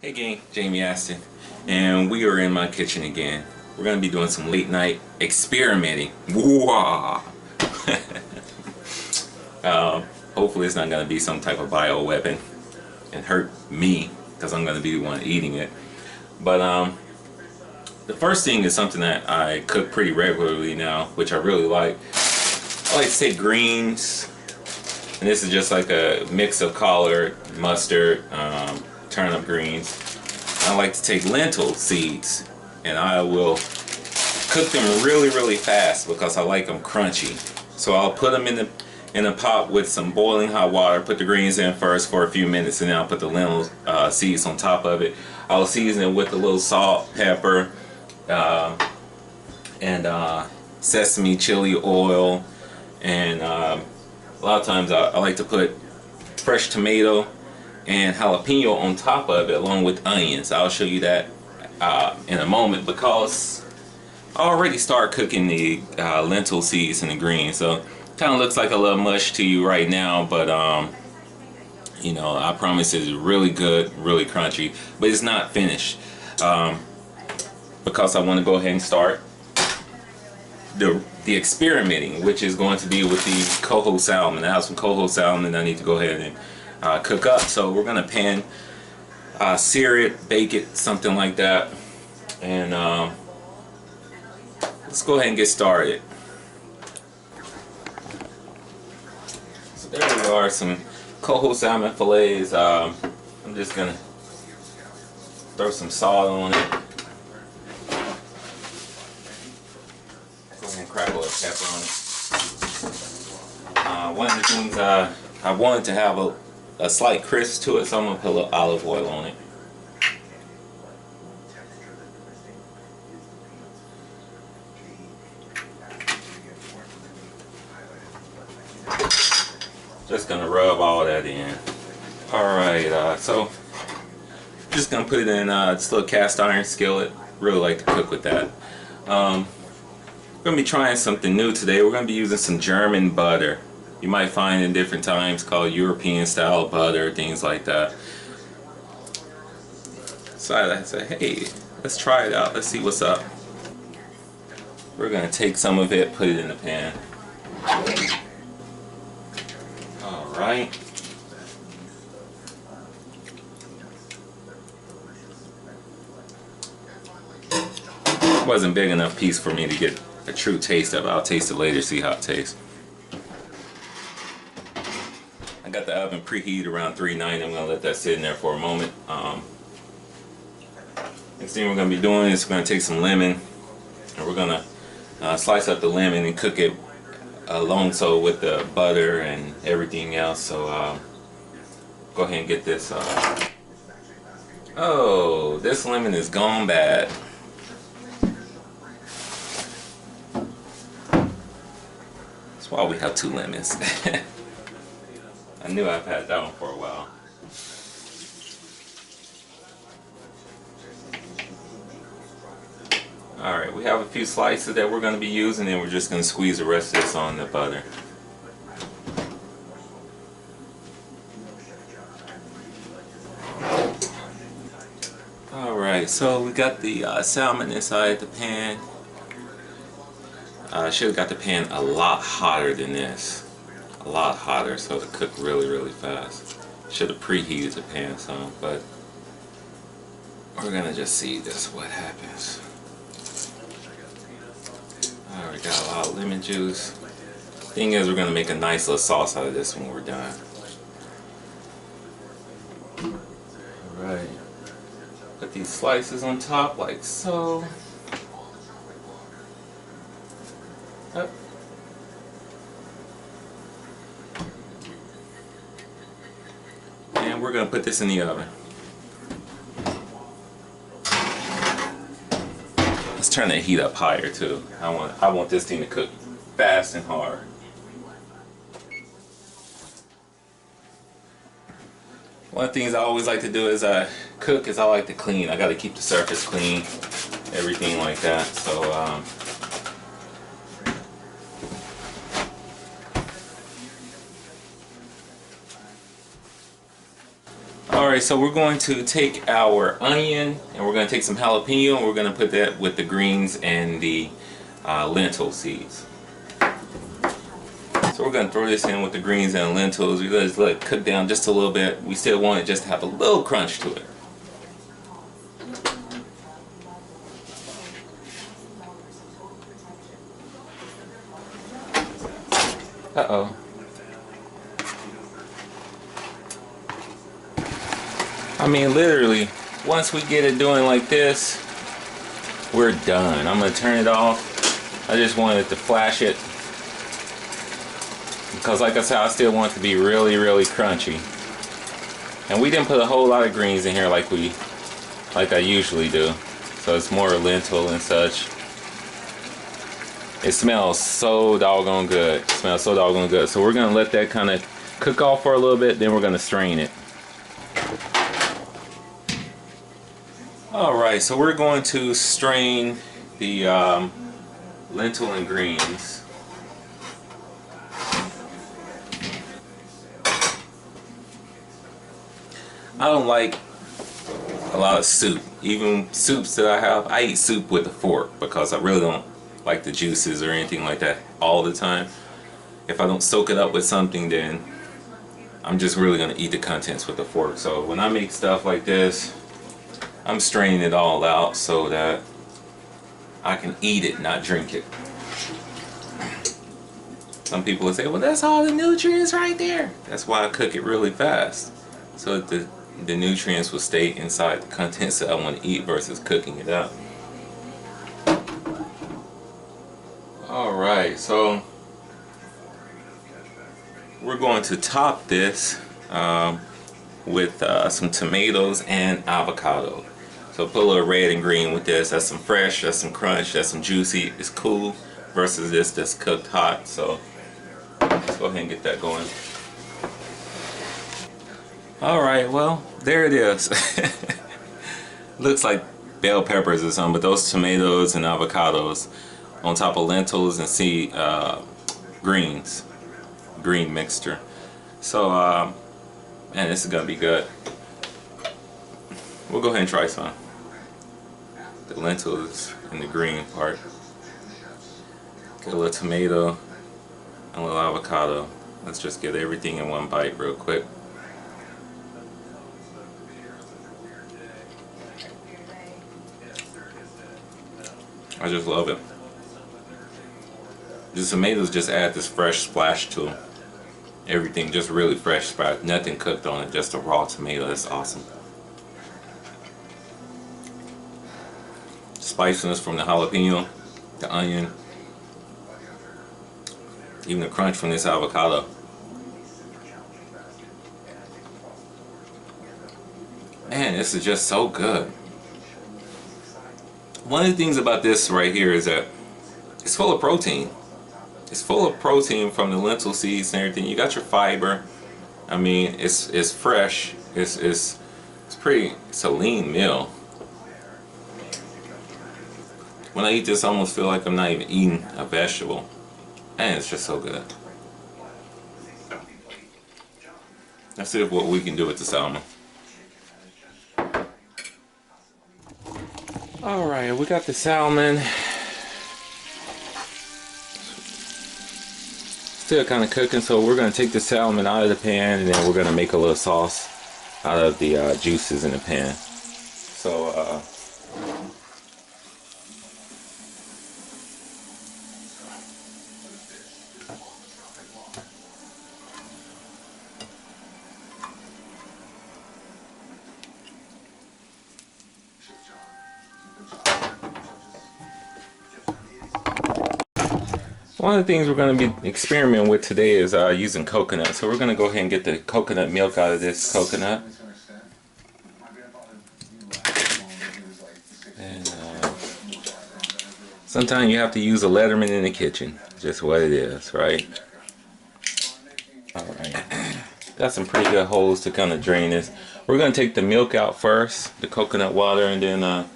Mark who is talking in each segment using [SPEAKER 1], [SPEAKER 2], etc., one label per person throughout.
[SPEAKER 1] Hey gang, Jamie Aston, and we are in my kitchen again. We're going to be doing some late night experimenting. Whoa! Hopefully it's not going to be some type of bio weapon and hurt me, because I'm going to be the one eating it. But the first thing is something that I cook pretty regularly now, which I really like. I like to take greens, and this is just like a mix of collard, mustard, turnip greens. I like to take lentil seeds, and I will cook them really fast because I like them crunchy. So I'll put them in a pot with some boiling hot water, put the greens in first for a few minutes, and then I'll put the lentil seeds on top of it. I'll season it with a little salt, pepper, and sesame chili oil, and a lot of times I like to put fresh tomato and jalapeno on top of it along with onions. I'll show you that in a moment, because I already started cooking the lentil seeds and the greens, so kind of looks like a little mush to you right now, but you know, I promise it's really good, really crunchy, but it's not finished, because I want to go ahead and start the experimenting, which is going to be with the coho salmon. I have some coho salmon I need to go ahead and cook up. So we're gonna pan, sear it, bake it, something like that, and let's go ahead and get started. So there we are, some coho salmon fillets. I'm just gonna throw some salt on it. Go ahead and crackle a pepper on it. One of the things I wanted to have a slight crisp to it, so I'm gonna put a little olive oil on it. Just gonna rub all that in. Alright, so just gonna put it in this little cast iron skillet. Really like to cook with that. We're gonna be trying something new today. We're gonna be using some German butter. You might find in different times called European style butter, things like that. So I said, hey, let's try it out. Let's see what's up. We're gonna take some of it, put it in the pan. Alright. Wasn't big enough piece for me to get a true taste of it. I'll taste it later, see how it tastes. I got the oven preheated around 390. I'm gonna let that sit in there for a moment. Next thing we're gonna be doing is we're gonna take some lemon, and we're gonna slice up the lemon and cook it along so with the butter and everything else. So go ahead and get this. Oh, this lemon is gone bad. That's why we have 2 lemons. I knew I've had that one for a while. Alright, we have a few slices that we're going to be using, and we're just going to squeeze the rest of this on the butter. Alright, so we got the salmon inside the pan. I should have got the pan a lot hotter than this. A lot hotter, so to cook really fast. Should have preheated the pan some, but we're gonna just see this, what happens. Alright, got a lot of lemon juice. Thing is, we're gonna make a nice little sauce out of this when we're done. Alright, put these slices on top like so. Up. And we're gonna put this in the oven. Let's turn that heat up higher too. I want this thing to cook fast and hard. One of the things I always like to do is cook is I like to clean. I got to keep the surface clean, everything like that. So Alright, so we're going to take our onion and we're going to take some jalapeno and we're going to put that with the greens and the lentil seeds. So we're going to throw this in with the greens and lentils. We're going to just let it cook down just a little bit. We still want it just to have a little crunch to it. Uh-oh. I mean, literally, once we get it doing like this, we're done. I'm going to turn it off. I just wanted to flash it. Because like I said, I still want it to be really, really crunchy. And we didn't put a whole lot of greens in here like I usually do. So it's more lentil and such. It smells so doggone good. It smells so doggone good. So we're going to let that kind of cook off for a little bit, then we're going to strain it. Alright, so we're going to strain the lentil and greens. I don't like a lot of soup. Even soups that I have, I eat soup with a fork because I really don't like the juices or anything like that all the time. If I don't soak it up with something, then I'm just really going to eat the contents with a fork. So when I make stuff like this, I'm straining it all out so that I can eat it, not drink it. Some people will say, well, that's all the nutrients right there. That's why I cook it really fast, so that the nutrients will stay inside the contents that I want to eat versus cooking it up. Alright, so we're going to top this with some tomatoes and avocado. So put a little red and green with this. That's some fresh, that's some crunch, that's some juicy. It's cool versus this that's cooked hot. So let's go ahead and get that going. Alright, well, there it is. Looks like bell peppers or something, but those tomatoes and avocados on top of lentils and green mixture. So man, this is gonna be good. We'll go ahead and try some. The lentils and the green part. Get a little tomato and a little avocado. Let's just get everything in one bite real quick. I just love it. The tomatoes just add this fresh splash to everything, just really fresh splash. Nothing cooked on it, just a raw tomato. That's awesome. Spiciness from the jalapeno, the onion, even the crunch from this avocado. Man, this is just so good. One of the things about this right here is that it's full of protein. It's full of protein from the lentil seeds and everything. You got your fiber. I mean, it's fresh. It's a lean meal. When I eat this, I almost feel like I'm not even eating a vegetable. And it's just so good. Let's see what we can do with the salmon. Alright, we got the salmon. Still kind of cooking, so we're going to take the salmon out of the pan and then we're going to make a little sauce out of the juices in the pan. So, one of the things we're going to be experimenting with today is using coconut. So we're going to go ahead and get the coconut milk out of this coconut. And sometimes you have to use a Letterman in the kitchen. Just what it is, right? Alright. Got some pretty good holes to kind of drain this. We're going to take the milk out first, the coconut water, and then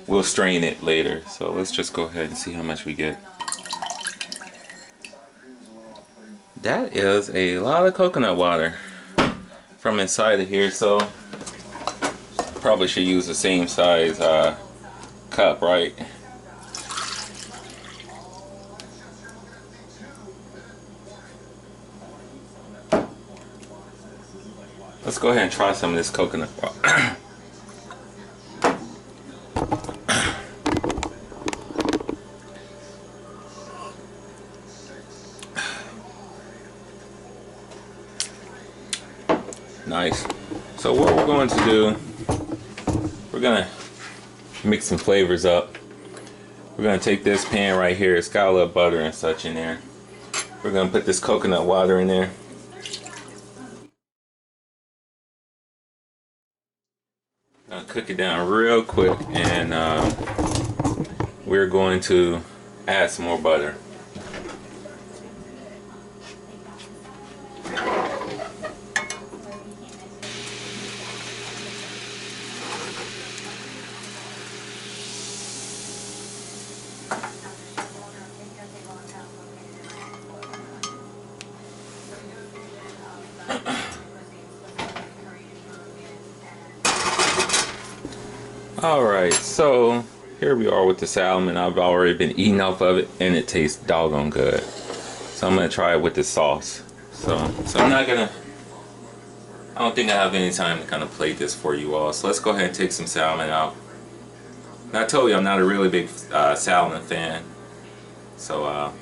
[SPEAKER 1] we'll strain it later. So let's just go ahead and see how much we get. That is a lot of coconut water from inside of here, so Probably should use the same size cup, right? Let's go ahead and try some of this coconut. Nice. So what we're going to do, we're gonna mix some flavors up. We're gonna take this pan right here. It's got a little butter and such in there. We're gonna put this coconut water in there. Gonna cook it down real quick, and we're going to add some more butter. Alright, so here we are with the salmon. I've already been eating off of it, and it tastes doggone good. So I'm gonna try it with the sauce. So I'm not gonna, I don't think I have any time to kind of plate this for you all. So let's go ahead and take some salmon out. Now, I told you I'm not a really big salmon fan. So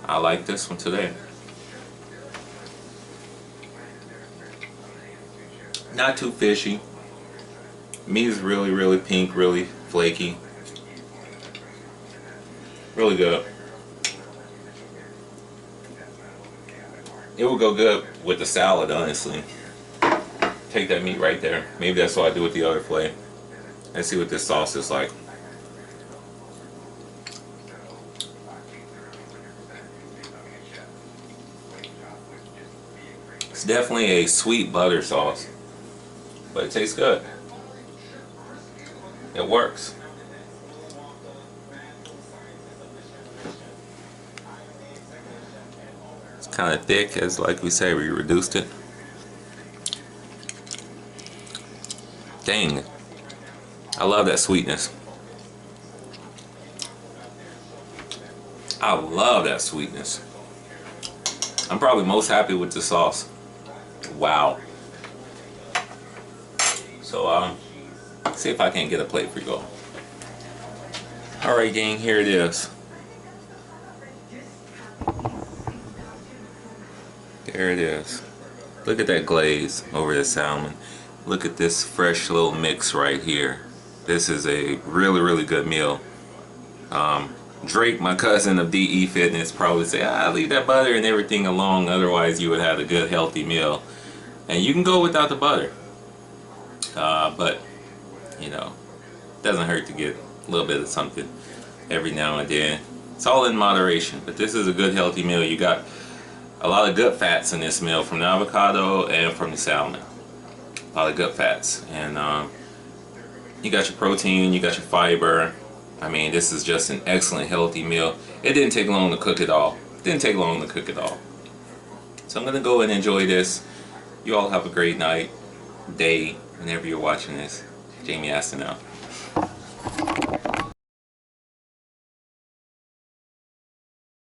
[SPEAKER 1] I like this one today. Not too fishy. Meat is really pink, really flaky. Really good. It would go good with the salad, honestly. Take that meat right there. Maybe that's what I do with the other fillet. Let's see what this sauce is like. It's definitely a sweet butter sauce, but it tastes good. It works. It's kind of thick, as like we say, we reduced it. Dang, I love that sweetness. I love that sweetness. I'm probably most happy with the sauce. Wow. So see if I can get a plate for you all. Alright gang, here it is. There it is. Look at that glaze over the salmon. Look at this fresh little mix right here. This is a really good meal. Drake, my cousin of DE Fitness, probably say, leave that butter and everything alone, otherwise you would have a good healthy meal. And you can go without the butter. But, you know, it doesn't hurt to get a little bit of something every now and then. It's all in moderation, but this is a good healthy meal. You got a lot of good fats in this meal from the avocado and from the salmon. A lot of good fats. And you got your protein, you got your fiber. I mean, this is just an excellent healthy meal. It didn't take long to cook it all. So I'm gonna go and enjoy this. You all have a great night, day, whenever you're watching this. Jamie Aston out.